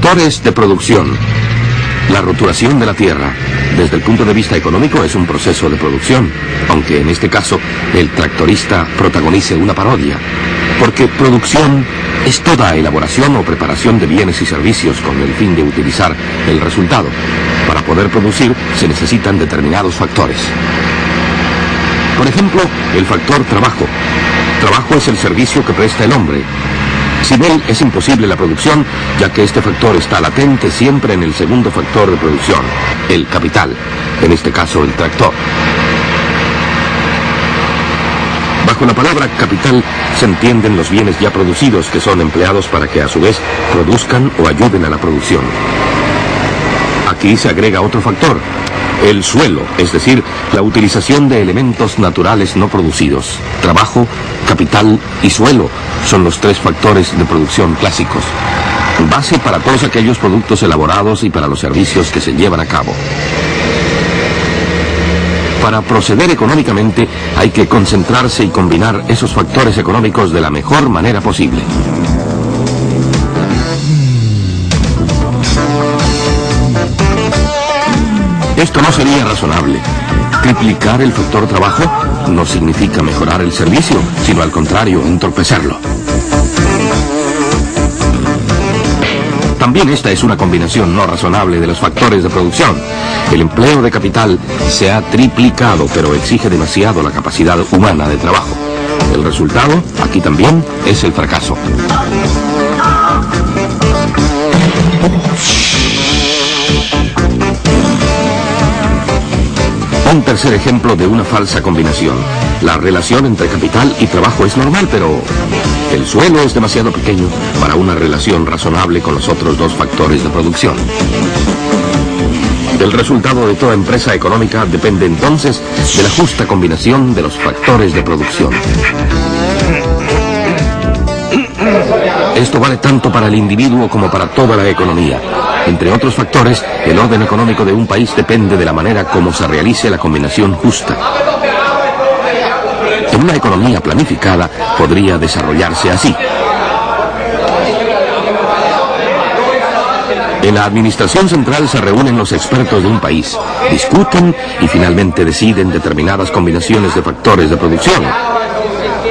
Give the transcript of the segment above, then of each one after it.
Factores de producción. La roturación de la tierra, desde el punto de vista económico, es un proceso de producción, aunque en este caso el tractorista protagonice una parodia, porque producción es toda elaboración o preparación de bienes y servicios con el fin de utilizar el resultado. Para poder producir se necesitan determinados factores. Por ejemplo, el factor trabajo. Trabajo es el servicio que presta el hombre. Sin él es imposible la producción, ya que este factor está latente siempre en el segundo factor de producción, el capital, en este caso el tractor. Bajo la palabra capital se entienden los bienes ya producidos que son empleados para que a su vez produzcan o ayuden a la producción. Aquí se agrega otro factor, el suelo, es decir, la utilización de elementos naturales no producidos. Trabajo, capital y suelo son los tres factores de producción clásicos, base para todos aquellos productos elaborados y para los servicios que se llevan a cabo. Para proceder económicamente hay que concentrarse y combinar esos factores económicos de la mejor manera posible. Esto no sería razonable. Triplicar el factor trabajo no significa mejorar el servicio, sino al contrario, entorpecerlo. También esta es una combinación no razonable de los factores de producción. El empleo de capital se ha triplicado, pero exige demasiado la capacidad humana de trabajo. El resultado, aquí también, es el fracaso. Un tercer ejemplo de una falsa combinación. La relación entre capital y trabajo es normal, pero el suelo es demasiado pequeño para una relación razonable con los otros dos factores de producción. El resultado de toda empresa económica depende entonces de la justa combinación de los factores de producción. Esto vale tanto para el individuo como para toda la economía. Entre otros factores, el orden económico de un país depende de la manera como se realice la combinación justa. En una economía planificada podría desarrollarse así. En la administración central se reúnen los expertos de un país, discuten y finalmente deciden determinadas combinaciones de factores de producción.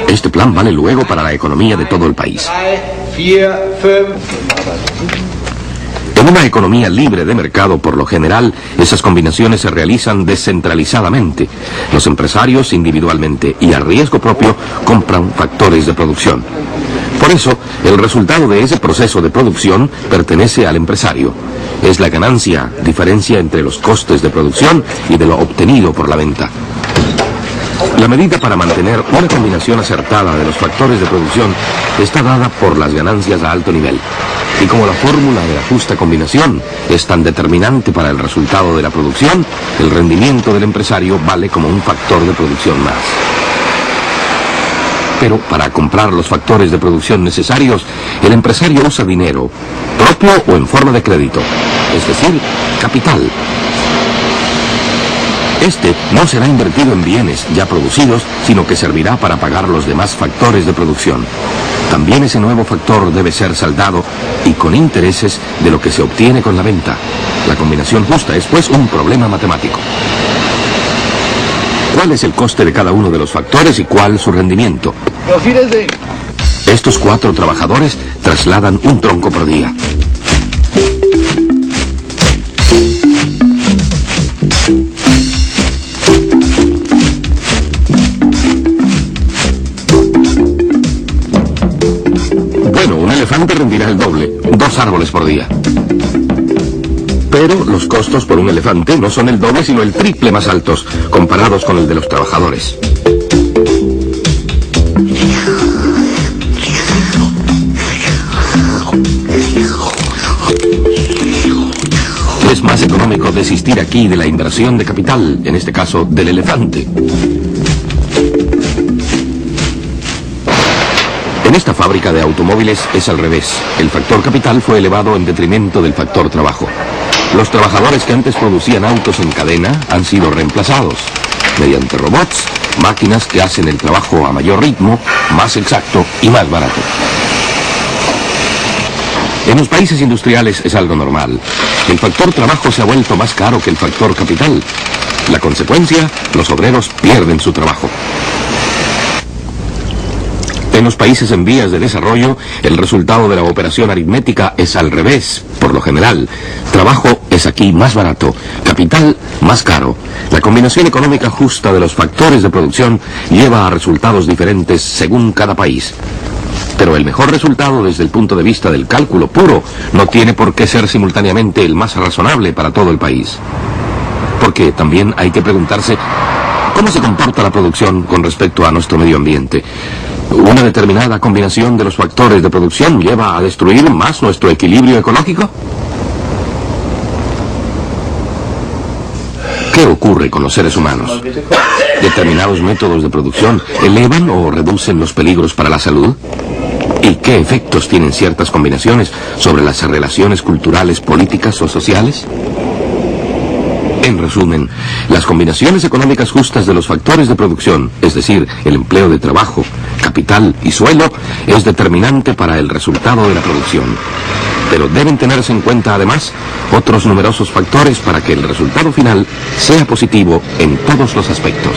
Este plan vale luego para la economía de todo el país. En una economía libre de mercado, por lo general, esas combinaciones se realizan descentralizadamente. Los empresarios, individualmente y a riesgo propio, compran factores de producción. Por eso, el resultado de ese proceso de producción pertenece al empresario. Es la ganancia, diferencia entre los costes de producción y de lo obtenido por la venta. La medida para mantener una combinación acertada de los factores de producción está dada por las ganancias a alto nivel. Y como la fórmula de la justa combinación es tan determinante para el resultado de la producción, el rendimiento del empresario vale como un factor de producción más. Pero para comprar los factores de producción necesarios, el empresario usa dinero, propio o en forma de crédito, es decir, capital. Este no será invertido en bienes ya producidos, sino que servirá para pagar los demás factores de producción. También ese nuevo factor debe ser saldado y con intereses de lo que se obtiene con la venta. La combinación justa es, pues, un problema matemático. ¿Cuál es el coste de cada uno de los factores y cuál su rendimiento? Estos 4 trabajadores trasladan un tronco por día. Bueno, un elefante rendirá el doble, 2 árboles por día. Pero los costos por un elefante no son el doble, sino el triple más altos, comparados con el de los trabajadores. Es más económico desistir aquí de la inversión de capital, en este caso del elefante. En esta fábrica de automóviles es al revés. El factor capital fue elevado en detrimento del factor trabajo. Los trabajadores que antes producían autos en cadena han sido reemplazados mediante robots, máquinas que hacen el trabajo a mayor ritmo, más exacto y más barato. En los países industriales es algo normal. El factor trabajo se ha vuelto más caro que el factor capital. La consecuencia, los obreros pierden su trabajo. En los países en vías de desarrollo, el resultado de la operación aritmética es al revés. Por lo general, trabajo es aquí más barato, capital más caro. La combinación económica justa de los factores de producción lleva a resultados diferentes según cada país. Pero el mejor resultado desde el punto de vista del cálculo puro no tiene por qué ser simultáneamente el más razonable para todo el país. Porque también hay que preguntarse cómo se comporta la producción con respecto a nuestro medio ambiente. ¿Una determinada combinación de los factores de producción lleva a destruir más nuestro equilibrio ecológico? ¿Qué ocurre con los seres humanos? ¿Determinados métodos de producción elevan o reducen los peligros para la salud? ¿Y qué efectos tienen ciertas combinaciones sobre las relaciones culturales, políticas o sociales? En resumen, las combinaciones económicas justas de los factores de producción, es decir, el empleo de trabajo, capital y suelo, es determinante para el resultado de la producción. Pero deben tenerse en cuenta además otros numerosos factores para que el resultado final sea positivo en todos los aspectos.